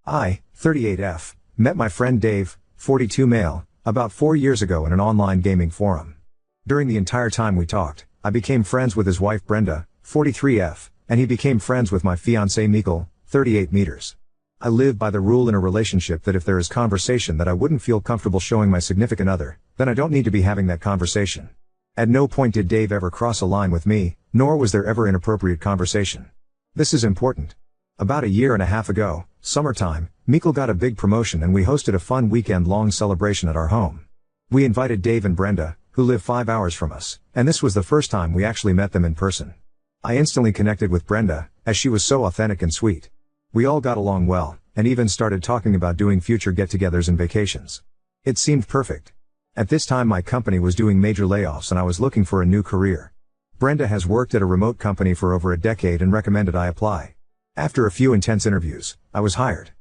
I, 38F, met my friend Dave, 42 male, about 4 years ago in an online gaming forum. During the entire time we talked, I became friends with his wife Brenda, 43F, and he became friends with my fiancée Mikkel, 38 meters. I live by the rule in a relationship that if there is conversation that I wouldn't feel comfortable showing my significant other, then I don't need to be having that conversation. At no point did Dave ever cross a line with me, nor was there ever inappropriate conversation. This is important. About a year and a half ago, summertime, Mikkel got a big promotion and we hosted a fun weekend-long celebration at our home. We invited Dave and Brenda, who live 5 hours from us, and this was the first time we actually met them in person. I instantly connected with Brenda, as she was so authentic and sweet. We all got along well, and even started talking about doing future get-togethers and vacations. It seemed perfect. At this time my company was doing major layoffs and I was looking for a new career. Brenda has worked at a remote company for over a decade and recommended I apply. After a few intense interviews, I was hired.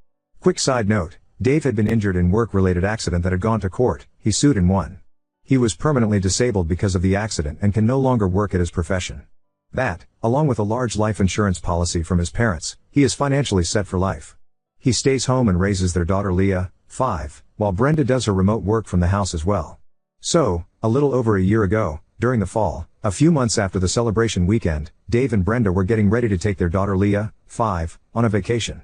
Quick side note, Dave had been injured in work-related accident that had gone to court. He sued and won. He was permanently disabled because of the accident and can no longer work at his profession. That, along with a large life insurance policy from his parents, he is financially set for life. He stays home and raises their daughter Leah, 5, while Brenda does her remote work from the house as well. So, a little over a year ago, during the fall, a few months after the celebration weekend, Dave and Brenda were getting ready to take their daughter Leah, 5, on a vacation.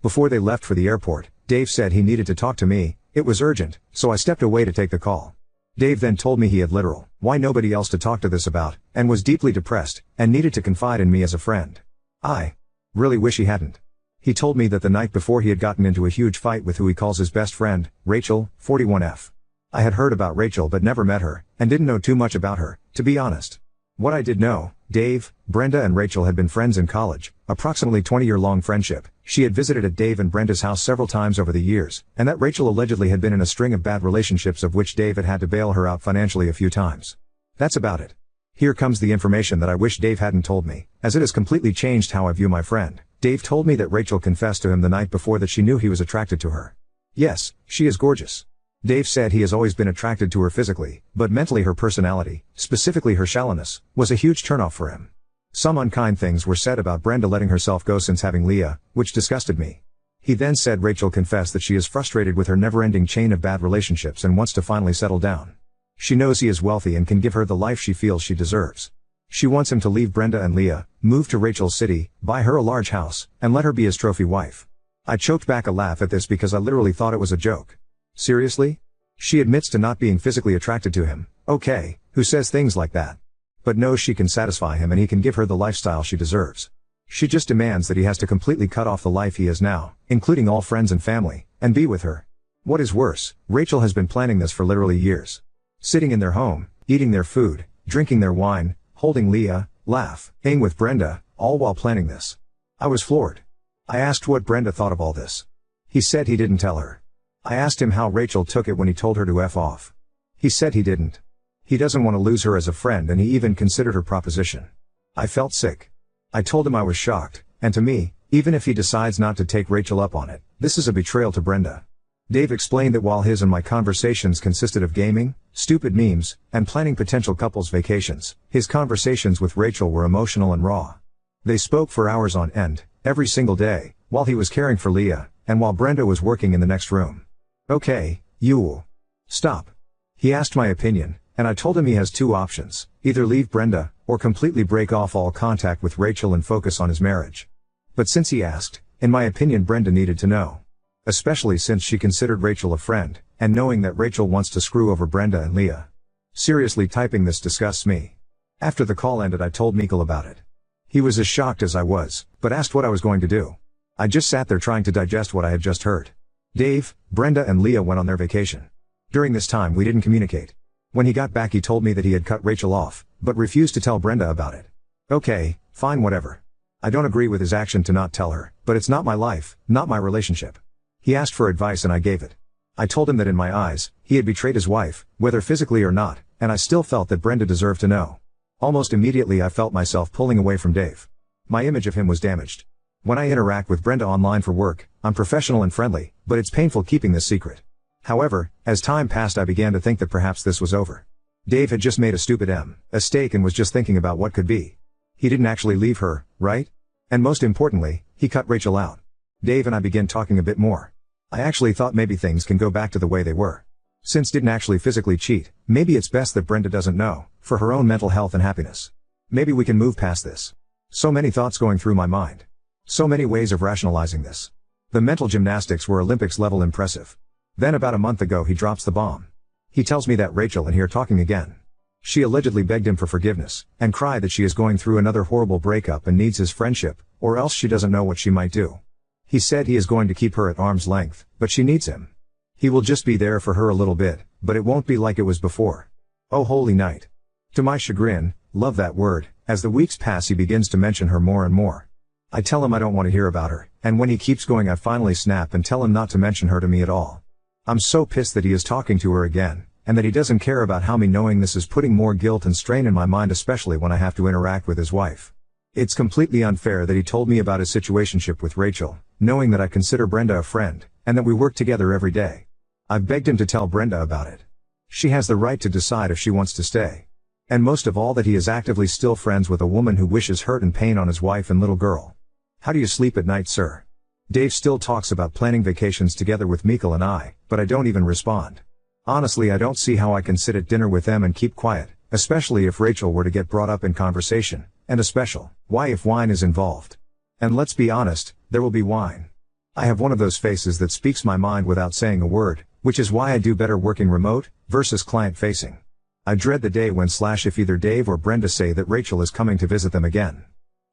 Before they left for the airport, Dave said he needed to talk to me. It was urgent, so I stepped away to take the call. Dave then told me he had why nobody else to talk to this about, and was deeply depressed, and needed to confide in me as a friend. I really wish he hadn't. He told me that the night before he had gotten into a huge fight with who he calls his best friend, Rachel, 41F. I had heard about Rachel but never met her, and didn't know too much about her, to be honest. What I did know, Dave, Brenda and Rachel had been friends in college, approximately 20-year-long friendship. She had visited at Dave and Brenda's house several times over the years, and that Rachel allegedly had been in a string of bad relationships of which Dave had to bail her out financially a few times. That's about it. Here comes the information that I wish Dave hadn't told me, as it has completely changed how I view my friend. Dave told me that Rachel confessed to him the night before that she knew he was attracted to her. Yes, she is gorgeous. Dave said he has always been attracted to her physically, but mentally her personality, specifically her shallowness, was a huge turnoff for him. Some unkind things were said about Brenda letting herself go since having Leah, which disgusted me. He then said Rachel confessed that she is frustrated with her never-ending chain of bad relationships and wants to finally settle down. She knows he is wealthy and can give her the life she feels she deserves. She wants him to leave Brenda and Leah, move to Rachel's city, buy her a large house, and let her be his trophy wife. I choked back a laugh at this because I literally thought it was a joke. Seriously? She admits to not being physically attracted to him, okay, who says things like that? But knows she can satisfy him and he can give her the lifestyle she deserves. She just demands that he has to completely cut off the life he has now, including all friends and family, and be with her. What is worse, Rachel has been planning this for literally years. Sitting in their home, eating their food, drinking their wine, holding Leah, laughing with Brenda, all while planning this. I was floored. I asked what Brenda thought of all this. He said he didn't tell her. I asked him how Rachel took it when he told her to F off. He said he didn't. He doesn't want to lose her as a friend and he even considered her proposition. I felt sick. I told him I was shocked, and to me, even if he decides not to take Rachel up on it, this is a betrayal to Brenda. Dave explained that while his and my conversations consisted of gaming, stupid memes, and planning potential couples vacations, his conversations with Rachel were emotional and raw. They spoke for hours on end, every single day, while he was caring for Leah, and while Brenda was working in the next room. Okay, you stop. He asked my opinion, and I told him he has two options, either leave Brenda, or completely break off all contact with Rachel and focus on his marriage. But since he asked, in my opinion Brenda needed to know. Especially since she considered Rachel a friend, and knowing that Rachel wants to screw over Brenda and Leah. Seriously, typing this disgusts me. After the call ended I told Mikkel about it. He was as shocked as I was, but asked what I was going to do. I just sat there trying to digest what I had just heard. Dave, Brenda and Leah went on their vacation. During this time we didn't communicate. When he got back he told me that he had cut Rachel off, but refused to tell Brenda about it. Okay, fine, whatever. I don't agree with his action to not tell her, but it's not my life, not my relationship. He asked for advice and I gave it. I told him that in my eyes, he had betrayed his wife, whether physically or not, and I still felt that Brenda deserved to know. Almost immediately I felt myself pulling away from Dave. My image of him was damaged. When I interact with Brenda online for work, I'm professional and friendly, but it's painful keeping this secret. However, as time passed I began to think that perhaps this was over. Dave had just made a stupid mistake and was just thinking about what could be. He didn't actually leave her, right? And most importantly, he cut Rachel out. Dave and I began talking a bit more. I actually thought maybe things can go back to the way they were. Since didn't actually physically cheat, maybe it's best that Brenda doesn't know, for her own mental health and happiness. Maybe we can move past this. So many thoughts going through my mind. So many ways of rationalizing this. The mental gymnastics were Olympics level impressive. Then about a month ago he drops the bomb. He tells me that Rachel and he are talking again. She allegedly begged him for forgiveness, and cried that she is going through another horrible breakup and needs his friendship, or else she doesn't know what she might do. He said he is going to keep her at arm's length, but she needs him. He will just be there for her a little bit, but it won't be like it was before. Oh holy night. To my chagrin, love that word, as the weeks pass he begins to mention her more and more. I tell him I don't want to hear about her, and when he keeps going I finally snap and tell him not to mention her to me at all. I'm so pissed that he is talking to her again, and that he doesn't care about how me knowing this is putting more guilt and strain in my mind, especially when I have to interact with his wife. It's completely unfair that he told me about his situationship with Rachel, knowing that I consider Brenda a friend, and that we work together every day. I've begged him to tell Brenda about it. She has the right to decide if she wants to stay. And most of all that he is actively still friends with a woman who wishes hurt and pain on his wife and little girl. How do you sleep at night, sir? Dave still talks about planning vacations together with Mikkel and I, but I don't even respond. Honestly, I don't see how I can sit at dinner with them and keep quiet, especially if Rachel were to get brought up in conversation, and a special, why if wine is involved. And let's be honest, there will be wine. I have one of those faces that speaks my mind without saying a word, which is why I do better working remote, versus client facing. I dread the day when if either Dave or Brenda say that Rachel is coming to visit them again.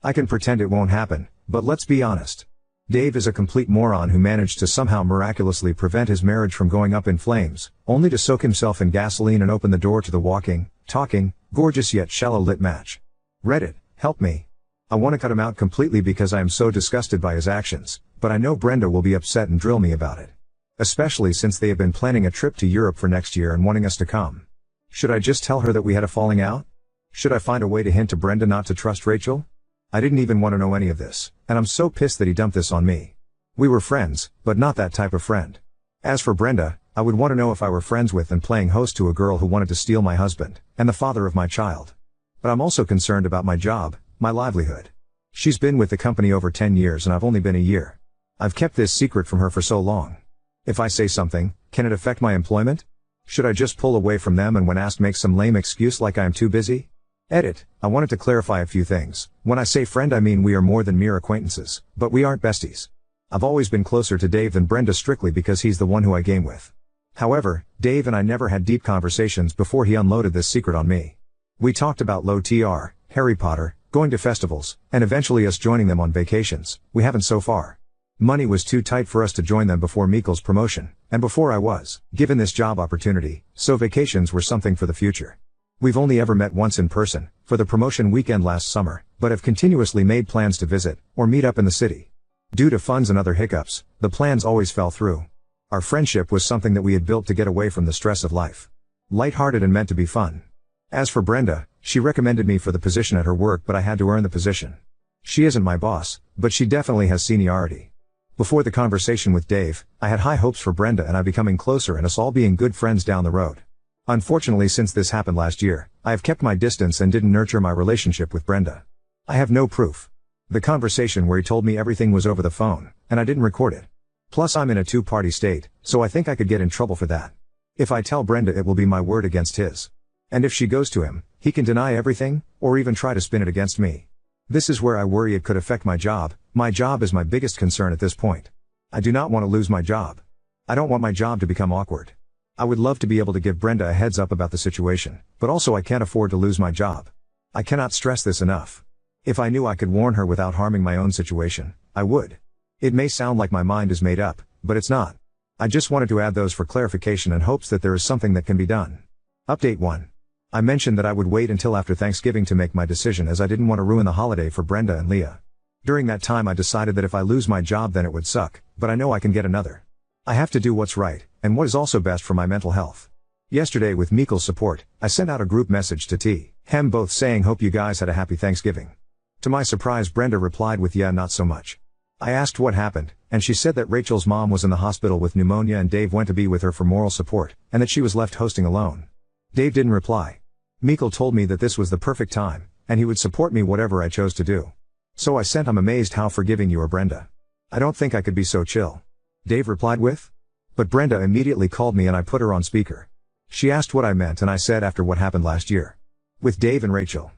I can pretend it won't happen, but let's be honest. Dave is a complete moron who managed to somehow miraculously prevent his marriage from going up in flames, only to soak himself in gasoline and open the door to the walking, talking, gorgeous yet shallow lit match. Reddit, help me. I want to cut him out completely because I am so disgusted by his actions, but I know Brenda will be upset and drill me about it. Especially since they have been planning a trip to Europe for next year and wanting us to come. Should I just tell her that we had a falling out? Should I find a way to hint to Brenda not to trust Rachel? I didn't even want to know any of this, and I'm so pissed that he dumped this on me. We were friends, but not that type of friend. As for Brenda, I would want to know if I were friends with and playing host to a girl who wanted to steal my husband, and the father of my child. But I'm also concerned about my job, my livelihood. She's been with the company over 10 years and I've only been a year. I've kept this secret from her for so long. If I say something, can it affect my employment? Should I just pull away from them and when asked make some lame excuse like I am too busy? Edit, I wanted to clarify a few things. When I say friend I mean we are more than mere acquaintances, but we aren't besties. I've always been closer to Dave than Brenda strictly because he's the one who I game with. However, Dave and I never had deep conversations before he unloaded this secret on me. We talked about low TR, Harry Potter, going to festivals, and eventually us joining them on vacations. We haven't so far. Money was too tight for us to join them before Mikkel's promotion, and before I was given this job opportunity, so vacations were something for the future. We've only ever met once in person, for the promotion weekend last summer, but have continuously made plans to visit, or meet up in the city. Due to funds and other hiccups, the plans always fell through. Our friendship was something that we had built to get away from the stress of life. Light-hearted and meant to be fun. As for Brenda, she recommended me for the position at her work but I had to earn the position. She isn't my boss, but she definitely has seniority. Before the conversation with Dave, I had high hopes for Brenda and I becoming closer and us all being good friends down the road. Unfortunately, since this happened last year, I have kept my distance and didn't nurture my relationship with Brenda. I have no proof. The conversation where he told me everything was over the phone, and I didn't record it. Plus I'm in a two-party state, so I think I could get in trouble for that. If I tell Brenda it will be my word against his. And if she goes to him, he can deny everything, or even try to spin it against me. This is where I worry it could affect my job. My job is my biggest concern at this point. I do not want to lose my job. I don't want my job to become awkward. I would love to be able to give Brenda a heads up about the situation, but also I can't afford to lose my job. I cannot stress this enough. If I knew I could warn her without harming my own situation, I would. It may sound like my mind is made up, but it's not. I just wanted to add those for clarification and hopes that there is something that can be done. Update 1. I mentioned that I would wait until after Thanksgiving to make my decision as I didn't want to ruin the holiday for Brenda and Leah. During that time I decided that if I lose my job then it would suck, but I know I can get another. I have to do what's right, and what is also best for my mental health. Yesterday with Mikkel's support, I sent out a group message to Hem both saying hope you guys had a happy Thanksgiving. To my surprise Brenda replied with yeah not so much. I asked what happened, and she said that Rachel's mom was in the hospital with pneumonia and Dave went to be with her for moral support, and that she was left hosting alone. Dave didn't reply. Mikkel told me that this was the perfect time, and he would support me whatever I chose to do. So I sent I'm amazed how forgiving you are Brenda. I don't think I could be so chill. Dave replied with. But Brenda immediately called me and I put her on speaker. She asked what I meant and I said after what happened last year. With Dave and Rachel.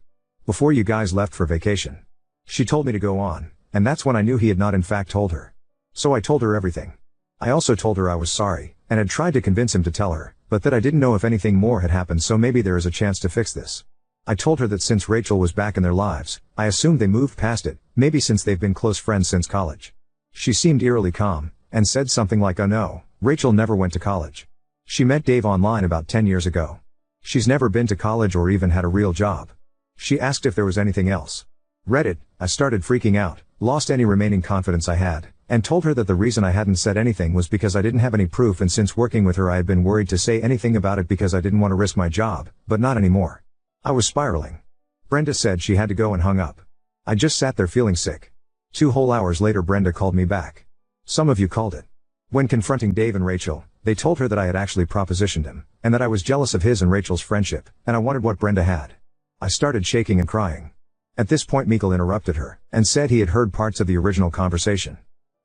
Before you guys left for vacation. She told me to go on, and that's when I knew he had not in fact told her. So I told her everything. I also told her I was sorry, and had tried to convince him to tell her, but that I didn't know if anything more had happened, so maybe there is a chance to fix this. I told her that since Rachel was back in their lives, I assumed they moved past it, maybe since they've been close friends since college. She seemed eerily calm, and said something like, "Oh no, Rachel never went to college. She met Dave online about 10 years ago. She's never been to college or even had a real job." She asked if there was anything else. Read it, I started freaking out, lost any remaining confidence I had, and told her that the reason I hadn't said anything was because I didn't have any proof, and since working with her I had been worried to say anything about it because I didn't want to risk my job, but not anymore. I was spiraling. Brenda said she had to go and hung up. I just sat there feeling sick. 2 whole hours later Brenda called me back. Some of you called it. When confronting Dave and Rachel, they told her that I had actually propositioned him, and that I was jealous of his and Rachel's friendship, and I wanted what Brenda had. I started shaking and crying. At this point Mikkel interrupted her, and said he had heard parts of the original conversation.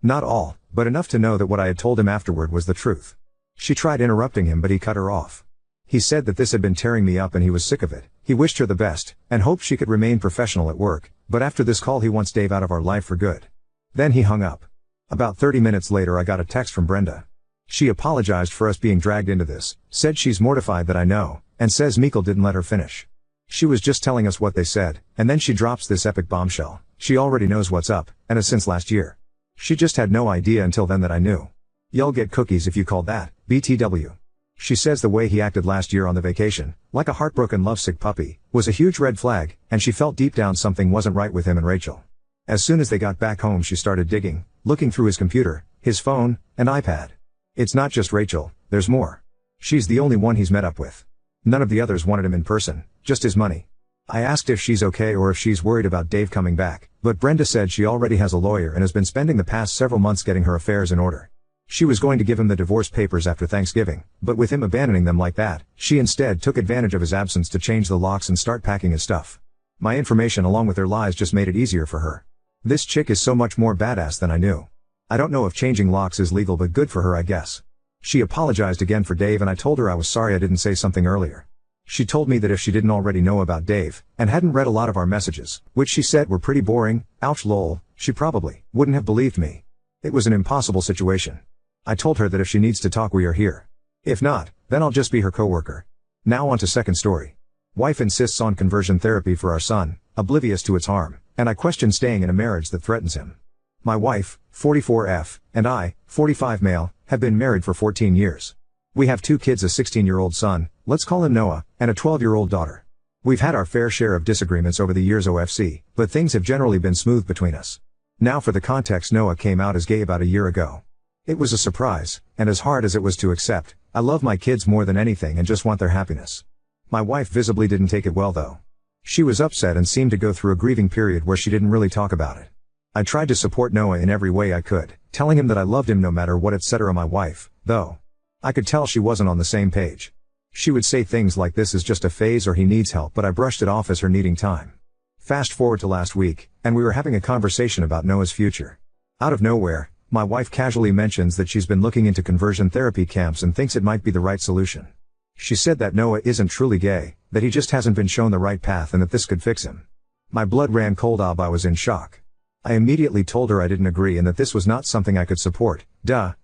Not all, but enough to know that what I had told him afterward was the truth. She tried interrupting him but he cut her off. He said that this had been tearing me up and he was sick of it. He wished her the best, and hoped she could remain professional at work, but after this call he wants Dave out of our life for good. Then he hung up. About 30 minutes later I got a text from Brenda. She apologized for us being dragged into this, said she's mortified that I know, and says Mikkel didn't let her finish. She was just telling us what they said, and then she drops this epic bombshell. She already knows what's up, and has since last year. She just had no idea until then that I knew. You'll get cookies if you call that, BTW. She says the way he acted last year on the vacation, like a heartbroken lovesick puppy, was a huge red flag, and she felt deep down something wasn't right with him and Rachel. As soon as they got back home she started digging, looking through his computer, his phone, and iPad. It's not just Rachel, there's more. She's the only one he's met up with. None of the others wanted him in person, just his money. I asked if she's okay or if she's worried about Dave coming back, but Brenda said she already has a lawyer and has been spending the past several months getting her affairs in order. She was going to give him the divorce papers after Thanksgiving, but with him abandoning them like that, she instead took advantage of his absence to change the locks and start packing his stuff. My information along with her lies just made it easier for her. This chick is so much more badass than I knew. I don't know if changing locks is legal, but good for her I guess. She apologized again for Dave and I told her I was sorry I didn't say something earlier. She told me that if she didn't already know about Dave, and hadn't read a lot of our messages, which she said were pretty boring, ouch lol, she probably wouldn't have believed me. It was an impossible situation. I told her that if she needs to talk we are here. If not, then I'll just be her coworker. Now on to second story. Wife insists on conversion therapy for our son, oblivious to its harm, and I question staying in a marriage that threatens him. My wife, 44F, and I, 45 male, have been married for 14 years. We have 2 kids, a 16-year-old son, let's call him Noah, and a 12-year-old daughter. We've had our fair share of disagreements over the years OFC, but things have generally been smooth between us. Now for the context, Noah came out as gay about a year ago. It was a surprise, and as hard as it was to accept, I love my kids more than anything and just want their happiness. My wife visibly didn't take it well though. She was upset and seemed to go through a grieving period where she didn't really talk about it. I tried to support Noah in every way I could, telling him that I loved him no matter what etc. My wife, though, I could tell she wasn't on the same page. She would say things like this is just a phase or he needs help, but I brushed it off as her needing time. Fast forward to last week, and we were having a conversation about Noah's future. Out of nowhere, my wife casually mentions that she's been looking into conversion therapy camps and thinks it might be the right solution. She said that Noah isn't truly gay, that he just hasn't been shown the right path and that this could fix him. My blood ran cold. I was in shock. I immediately told her I didn't agree and that this was not something I could support.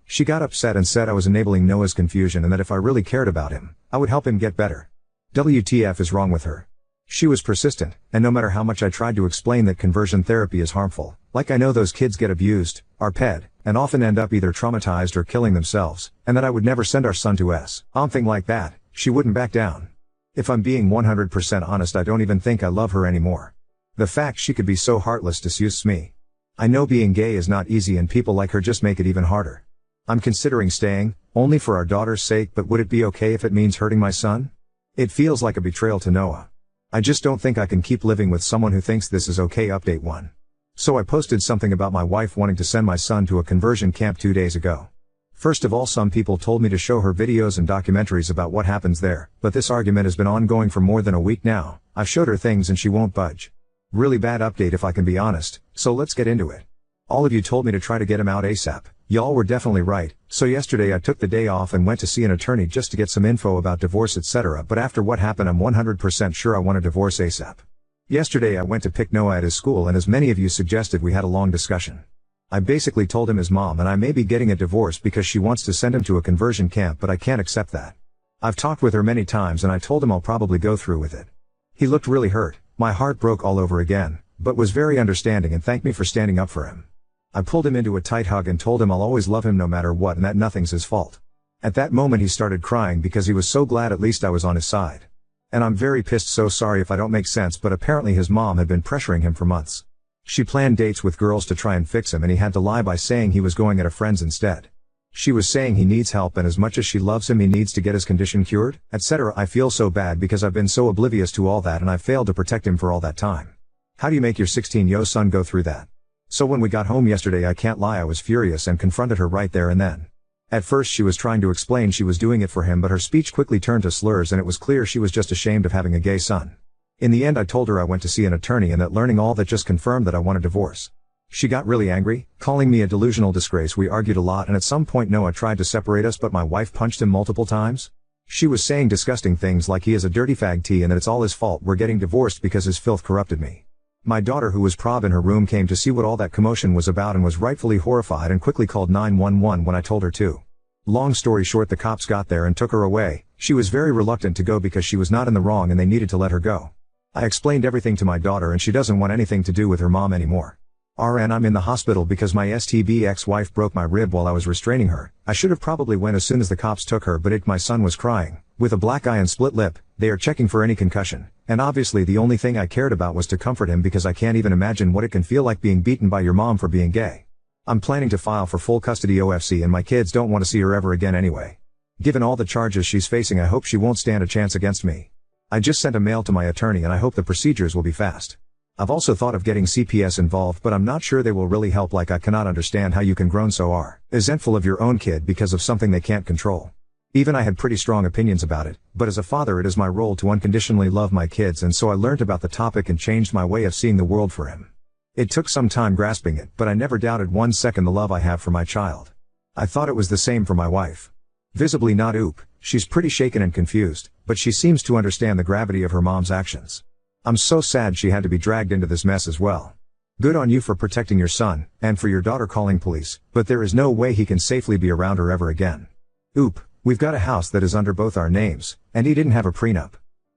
She got upset and said I was enabling Noah's confusion and that if I really cared about him, I would help him get better. WTF is wrong with her? She was persistent, and no matter how much I tried to explain that conversion therapy is harmful, like I know those kids get abused, are ped, and often end up either traumatized or killing themselves, and that I would never send our son to something like that, she wouldn't back down. If I'm being 100% honest, I don't even think I love her anymore. The fact she could be so heartless disgusts me. I know being gay is not easy and people like her just make it even harder. I'm considering staying, only for our daughter's sake, but would it be okay if it means hurting my son? It feels like a betrayal to Noah. I just don't think I can keep living with someone who thinks this is okay. Update 1. So I posted something about my wife wanting to send my son to a conversion camp 2 days ago. First of all, some people told me to show her videos and documentaries about what happens there, but this argument has been ongoing for more than a week now. I've showed her things and she won't budge. Really bad update if I can be honest, so let's get into it. All of you told me to try to get him out ASAP. Y'all were definitely right, so yesterday I took the day off and went to see an attorney just to get some info about divorce etc. But after what happened I'm 100% sure I want a divorce ASAP. Yesterday I went to pick Noah at his school and as many of you suggested we had a long discussion. I basically told him his mom and I may be getting a divorce because she wants to send him to a conversion camp but I can't accept that. I've talked with her many times and I told him I'll probably go through with it. He looked really hurt, my heart broke all over again, but was very understanding and thanked me for standing up for him. I pulled him into a tight hug and told him I'll always love him no matter what and that nothing's his fault. At that moment he started crying because he was so glad at least I was on his side. And I'm very pissed, so sorry if I don't make sense, but apparently his mom had been pressuring him for months. She planned dates with girls to try and fix him and he had to lie by saying he was going at a friend's instead. She was saying he needs help and as much as she loves him he needs to get his condition cured, etc. I feel so bad because I've been so oblivious to all that and I failed to protect him for all that time. How do you make your 16-year-old son go through that? So when we got home yesterday I can't lie I was furious and confronted her right there and then. At first she was trying to explain she was doing it for him but her speech quickly turned to slurs and it was clear she was just ashamed of having a gay son. In the end I told her I went to see an attorney and that learning all that just confirmed that I want a divorce. She got really angry, calling me a delusional disgrace. We argued a lot and at some point Noah tried to separate us but my wife punched him multiple times. She was saying disgusting things like he is a dirty fag T and that it's all his fault we're getting divorced because his filth corrupted me. My daughter who was prob in her room came to see what all that commotion was about and was rightfully horrified and quickly called 911 when I told her to. Long story short the cops got there and took her away. She was very reluctant to go because she was not in the wrong and they needed to let her go. I explained everything to my daughter and she doesn't want anything to do with her mom anymore. RN I'm in the hospital because my STB ex-wife broke my rib while I was restraining her. I should have probably went as soon as the cops took her but my son was crying, with a black eye and split lip. They are checking for any concussion, and obviously the only thing I cared about was to comfort him because I can't even imagine what it can feel like being beaten by your mom for being gay. I'm planning to file for full custody OFC and my kids don't want to see her ever again anyway. Given all the charges she's facing I hope she won't stand a chance against me. I just sent a mail to my attorney and I hope the procedures will be fast. I've also thought of getting CPS involved but I'm not sure they will really help. Like I cannot understand how you can grown so are resentful of your own kid because of something they can't control. Even I had pretty strong opinions about it, but as a father it is my role to unconditionally love my kids and so I learned about the topic and changed my way of seeing the world for him. It took some time grasping it but I never doubted 1 second the love I have for my child. I thought it was the same for my wife. Visibly not oop, she's pretty shaken and confused, but she seems to understand the gravity of her mom's actions. I'm so sad she had to be dragged into this mess as well. Good on you for protecting your son, and for your daughter calling police, but there is no way he can safely be around her ever again. Oop. We've got a house that is under both our names, and he didn't have a prenup.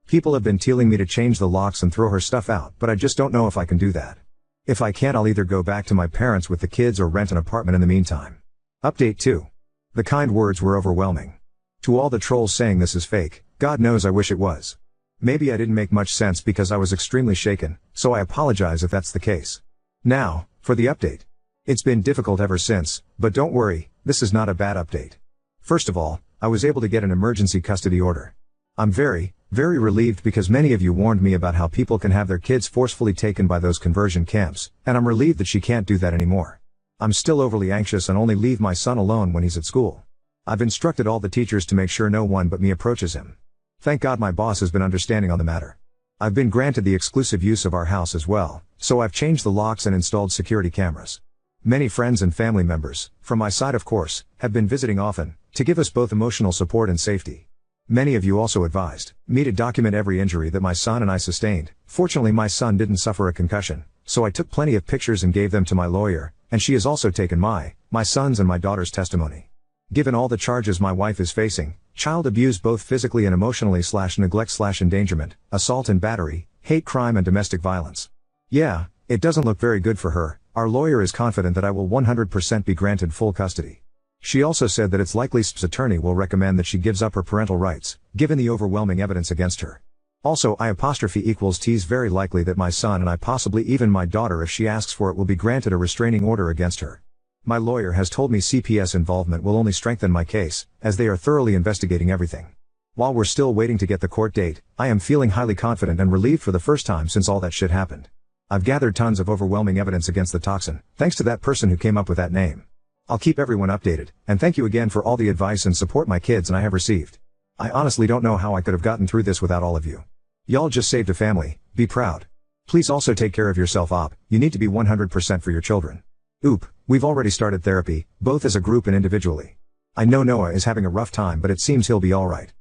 People have been telling me to change the locks and throw her stuff out, but I just don't know if I can do that. If I can't I'll either go back to my parents with the kids or rent an apartment in the meantime. Update 2. The kind words were overwhelming. To all the trolls saying this is fake, God knows I wish it was. Maybe I didn't make much sense because I was extremely shaken, so I apologize if that's the case. Now, for the update. It's been difficult ever since, but don't worry, this is not a bad update. First of all, I was able to get an emergency custody order. I'm very relieved because many of you warned me about how people can have their kids forcefully taken by those conversion camps, and I'm relieved that she can't do that anymore. I'm still overly anxious and only leave my son alone when he's at school. I've instructed all the teachers to make sure no one but me approaches him. Thank God my boss has been understanding on the matter. I've been granted the exclusive use of our house as well, so I've changed the locks and installed security cameras. Many friends and family members, from my side of course, have been visiting often, to give us both emotional support and safety. Many of you also advised me to document every injury that my son and I sustained. Fortunately my son didn't suffer a concussion, so I took plenty of pictures and gave them to my lawyer, and she has also taken my son's and my daughter's testimony. Given all the charges my wife is facing, child abuse both physically and emotionally / neglect / endangerment, assault and battery, hate crime and domestic violence. Yeah, it doesn't look very good for her. Our lawyer is confident that I will 100% be granted full custody. She also said that it's likely SP's attorney will recommend that she gives up her parental rights, given the overwhelming evidence against her. Also T's very likely that my son and I, possibly even my daughter if she asks for it, will be granted a restraining order against her. My lawyer has told me CPS involvement will only strengthen my case, as they are thoroughly investigating everything. While we're still waiting to get the court date, I am feeling highly confident and relieved for the first time since all that shit happened. I've gathered tons of overwhelming evidence against the toxin, thanks to that person who came up with that name. I'll keep everyone updated, and thank you again for all the advice and support my kids and I have received. I honestly don't know how I could have gotten through this without all of you. Y'all just saved a family, be proud. Please also take care of yourself, op, you need to be 100% for your children. Oop, we've already started therapy, both as a group and individually. I know Noah is having a rough time, but it seems he'll be alright.